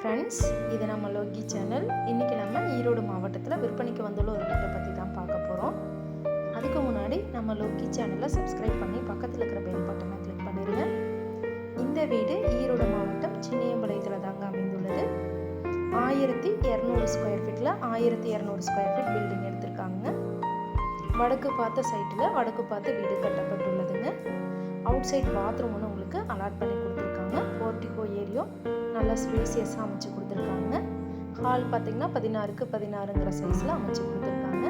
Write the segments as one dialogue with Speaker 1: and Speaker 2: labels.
Speaker 1: Friends, இது நம்ம Loki channel. இன்றைக்கி நம்ம ஈரோடு மாவட்டத்தில் விற்பனைக்கு வந்துள்ள ஒரு வீட்டை பற்றி தான் பார்க்க போகிறோம். அதுக்கு முன்னாடி நம்ம லோகி சேனலை சப்ஸ்கிரைப் பண்ணி பக்கத்தில் இருக்கிற பெல் பட்டனை கிளிக் பண்ணிடுங்க. இந்த வீடு ஈரோடு மாவட்டம் சின்னியம்பாளையத்தில் தாங்க அமைந்துள்ளது. 1200 ஸ்கொயர் ஃபீட்டில் 1200 ஸ்கொயர் ஃபீட் பில்டிங் எடுத்திருக்காங்க. வடக்கு பார்த்த சைட்டில் வடக்கு பார்த்து வீடு கட்டப்பட்டுள்ளதுங்க. அவுட் சைட் பாத்ரூம் ஒன்று உங்களுக்கு அலாட் பண்ணி கொடுத்துருக்காங்க. போர்ட்டிகோ ஏரியா நல்லா ஸ்பேசியஸாக அமைச்சு கொடுத்துருக்காங்க. ஹால் பார்த்திங்கன்னா 16க்கு 16ங்கிற சைஸில் அமைச்சு கொடுத்துருக்காங்க.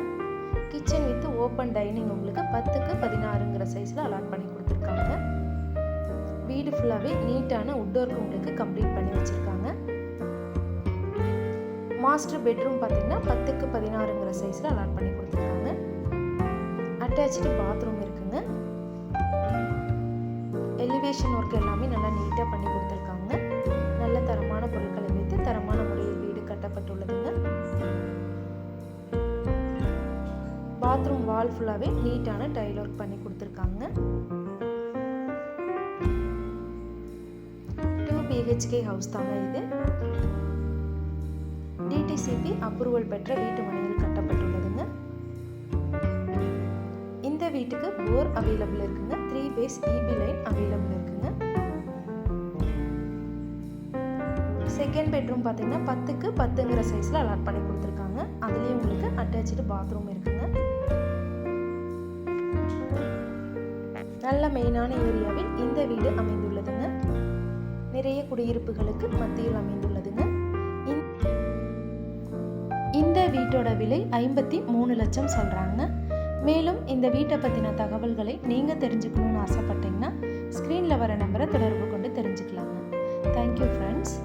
Speaker 1: கிச்சன் வித் ஓப்பன் டைனிங் உங்களுக்கு 10க்கு 16ங்கிற சைஸில் அலாட் பண்ணி கொடுத்துருக்காங்க. வீடு ஃபுல்லாகவே நீட்டான வுட் ஒர்க் உங்களுக்கு கம்ப்ளீட் பண்ணி வச்சுருக்காங்க. மாஸ்டர் பெட்ரூம் பார்த்திங்கன்னா 10க்கு 16ங்கிற சைஸில் அலாட் பண்ணி கொடுத்துருக்காங்க. அட்டாச்சு பாத்ரூம் இருக்குங்க. எலிவேஷன் ஒர்க் எல்லாமே நல்லா நீட்டாக பண்ணி கொடுத்துருக்காங்க. நல்ல தரமான பொருட்களை வைத்து தரமான முறையில் வீடு கட்டப்பட்டுள்ளதுங்க. பாத்ரூம் வால் ஃபுல்லாகவே நீட்டான டைல் ஒர்க் பண்ணி கொடுத்துருக்காங்க. 2 BHK ஹவுஸ் தாங்க இது. டிடிசிபி அப்ரூவல் பெற்ற வீட்டு மனையில் கட்டப்பட்டுள்ளதுங்க. இந்த வீட்டுக்கு போர் அவைலபிள் இருக்குங்க. 3 பேஸ் EB லைன் அவைலபிள் இருக்குங்க. செகண்ட் பெட்ரூம் பார்த்தீங்கன்னா 10க்கு 10ங்கிற சைஸில் அலாட் பண்ணி கொடுத்துருக்காங்க. அதுலேயும் உங்களுக்கு அட்டாச்சு பாத்ரூம் இருக்குங்க. நல்ல மெயினான ஏரியாவில் இந்த வீடு அமைந்துள்ளதுங்க. நிறைய குடியிருப்புகளுக்கு மத்தியில் அமைந்துள்ளதுங்க. இந்த வீட்டோட விலை 53 லட்சம் சொல்கிறாங்க. மேலும் இந்த வீட்டை பற்றின தகவல்களை நீங்கள் தெரிஞ்சுக்கணும்னு ஆசைப்பட்டீங்கன்னா ஸ்க்ரீனில் வர நம்பரை தொடர்பு கொண்டு தெரிஞ்சுக்கலாங்க. Thank you friends.